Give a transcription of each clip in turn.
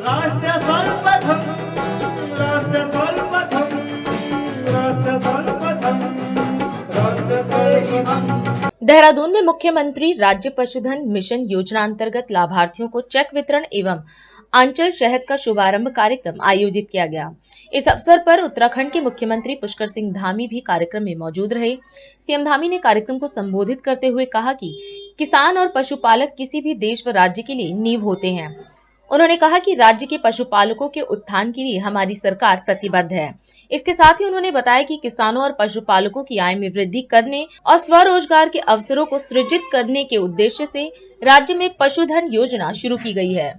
राष्ट्र सर्वप्रथम, राष्ट्र सर्वप्रथम, राष्ट्र सर्वप्रथम, राष्ट्र सर्वप्रथम। देहरादून में मुख्यमंत्री राज्य पशुधन मिशन योजना अंतर्गत लाभार्थियों को चेक वितरण एवं आंचल शहद का शुभारंभ कार्यक्रम आयोजित किया गया। इस अवसर पर उत्तराखंड के मुख्यमंत्री पुष्कर सिंह धामी भी कार्यक्रम में मौजूद रहे। सीएम धामी ने कार्यक्रम को संबोधित करते हुए कहा कि किसान और पशुपालक किसी भी देश व राज्य के लिए नींव होते हैं। उन्होंने कहा कि राज्य के पशुपालकों के उत्थान के लिए हमारी सरकार प्रतिबद्ध है। इसके साथ ही उन्होंने बताया कि किसानों और पशुपालकों की आय में वृद्धि करने और स्वरोजगार के अवसरों को सृजित करने के उद्देश्य से राज्य में पशुधन योजना शुरू की गई है।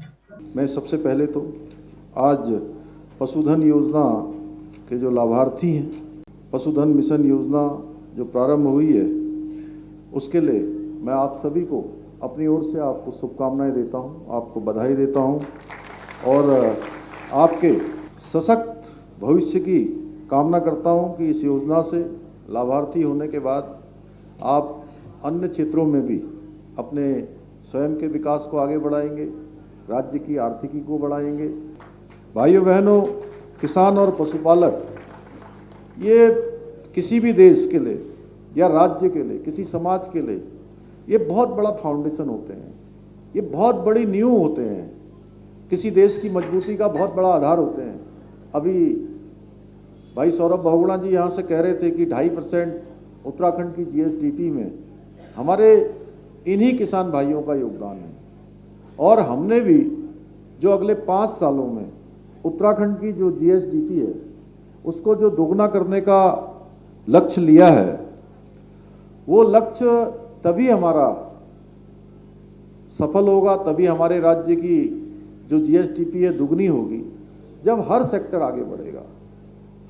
मैं सबसे पहले तो आज पशुधन योजना के जो लाभार्थी हैं, पशुधन मिशन योजना जो प्रारंभ हुई है, उसके लिए मैं आप सभी को अपनी ओर से आपको शुभकामनाएं देता हूं, आपको बधाई देता हूं और आपके सशक्त भविष्य की कामना करता हूं कि इस योजना से लाभार्थी होने के बाद आप अन्य क्षेत्रों में भी अपने स्वयं के विकास को आगे बढ़ाएंगे, राज्य की आर्थिकी को बढ़ाएंगे। भाइयों बहनों, किसान और पशुपालक ये किसी भी देश के लिए या राज्य के लिए, किसी समाज के लिए ये बहुत बड़ा फाउंडेशन होते हैं, ये बहुत बड़ी नींव होते हैं, किसी देश की मजबूती का बहुत बड़ा आधार होते हैं। अभी भाई सौरभ बहुगुणा जी यहाँ से कह रहे थे कि 2.5% उत्तराखंड की जीएसडीपी में हमारे इन्हीं किसान भाइयों का योगदान है और हमने भी जो अगले 5 सालों में उत्तराखंड की जो जीएसडीपी है उसको जो दोगुना करने का लक्ष्य लिया है, वो लक्ष्य तभी हमारा सफल होगा, तभी हमारे राज्य की जो जीएसडीपी है दुगनी होगी, जब हर सेक्टर आगे बढ़ेगा,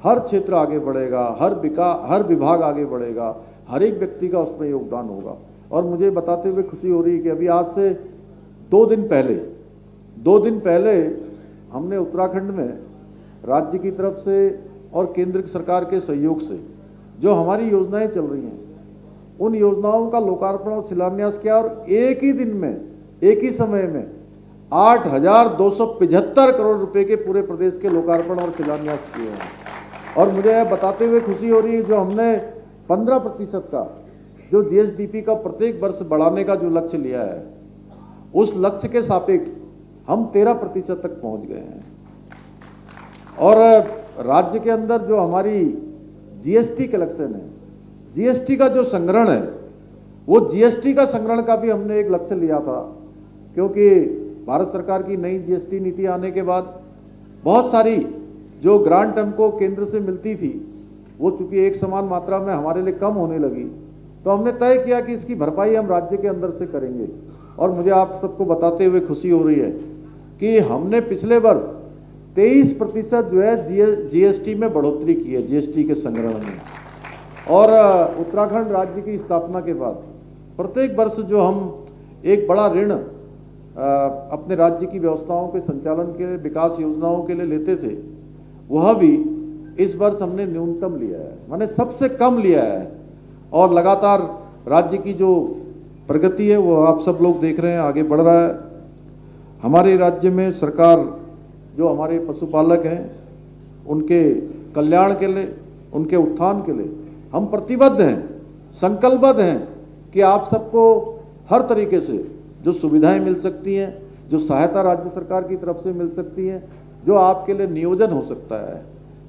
हर क्षेत्र आगे बढ़ेगा, हर विभाग आगे बढ़ेगा, हर एक व्यक्ति का उसमें योगदान होगा। और मुझे बताते हुए खुशी हो रही है कि अभी आज से 2 दिन पहले हमने उत्तराखंड में राज्य की तरफ से और केंद्र सरकार के सहयोग से जो हमारी योजनाएं चल रही हैं, उन योजनाओं का लोकार्पण और शिलान्यास किया और एक ही दिन में, एक ही समय में 8,275 करोड़ रुपए के पूरे प्रदेश के लोकार्पण और शिलान्यास किए हैं। और मुझे यह बताते हुए खुशी हो रही है जो हमने 15% का जो जीएसडीपी का प्रत्येक वर्ष बढ़ाने का जो लक्ष्य लिया है, उस लक्ष्य के सापेक्ष हम 13% तक पहुंच गए हैं। और राज्य के अंदर जो हमारी जीएसटी कलेक्शन है, जीएसटी का जो संग्रहण है, वो जीएसटी का संग्रहण का भी हमने एक लक्ष्य लिया था, क्योंकि भारत सरकार की नई जीएसटी नीति आने के बाद बहुत सारी जो ग्रांट हमको केंद्र से मिलती थी, वो चूंकि एक समान मात्रा में हमारे लिए कम होने लगी, तो हमने तय किया कि इसकी भरपाई हम राज्य के अंदर से करेंगे। और मुझे आप सबको बताते हुए खुशी हो रही है कि हमने पिछले वर्ष 23% जो है जीएसटी में बढ़ोतरी की है, जीएसटी के संग्रहण में। और उत्तराखंड राज्य की स्थापना के बाद प्रत्येक वर्ष जो हम एक बड़ा ऋण अपने राज्य की व्यवस्थाओं के संचालन के लिए, विकास योजनाओं के लिए लेते थे, वह भी इस वर्ष हमने न्यूनतम लिया है, माने सबसे कम लिया है। और लगातार राज्य की जो प्रगति है वो आप सब लोग देख रहे हैं, आगे बढ़ रहा है। हमारे राज्य में सरकार जो हमारे पशुपालक हैं, उनके कल्याण के लिए, उनके उत्थान के लिए हम प्रतिबद्ध हैं, संकल्पबद्ध हैं कि आप सबको हर तरीके से जो सुविधाएं मिल सकती हैं, जो सहायता राज्य सरकार की तरफ से मिल सकती हैं, जो आपके लिए नियोजन हो सकता है,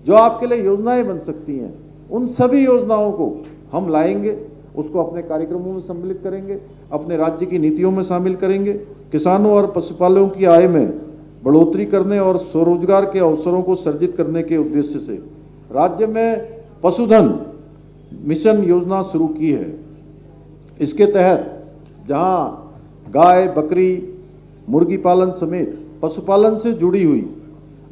जो आपके लिए योजनाएं बन सकती हैं, उन सभी योजनाओं को हम लाएंगे, उसको अपने कार्यक्रमों में सम्मिलित करेंगे, अपने राज्य की नीतियों में शामिल करेंगे। किसानों और पशुपालकों की आय में बढ़ोतरी करने और स्वरोजगार के अवसरों को सृजित करने के उद्देश्य से राज्य में पशुधन मिशन योजना शुरू की है। इसके तहत जहां गाय, बकरी, मुर्गी पालन समेत पशुपालन से जुड़ी हुई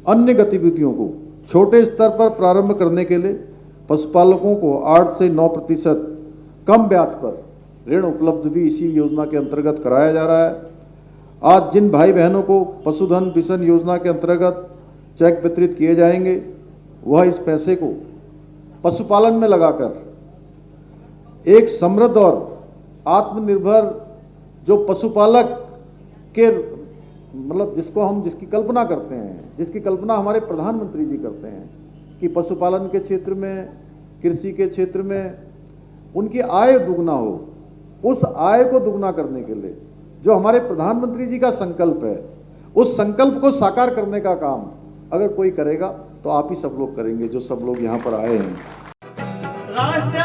अन्य गतिविधियों को छोटे स्तर पर प्रारंभ करने के लिए पशुपालकों को 8 से 9% कम ब्याज पर ऋण उपलब्ध भी इसी योजना के अंतर्गत कराया जा रहा है। आज जिन भाई बहनों को पशुधन मिशन योजना के अंतर्गत चेक वितरित किए जाएंगे, वह इस पैसे को पशुपालन में लगाकर एक समृद्ध और आत्मनिर्भर जो पशुपालक के मतलब जिसकी कल्पना करते हैं, जिसकी कल्पना हमारे प्रधानमंत्री जी करते हैं कि पशुपालन के क्षेत्र में, कृषि के क्षेत्र में उनकी आय दुगना हो, उस आय को दुगना करने के लिए जो हमारे प्रधानमंत्री जी का संकल्प है, उस संकल्प को साकार करने का काम अगर कोई करेगा तो आप ही सब लोग करेंगे, जो सब लोग यहाँ पर आए हैं। राष्ट्र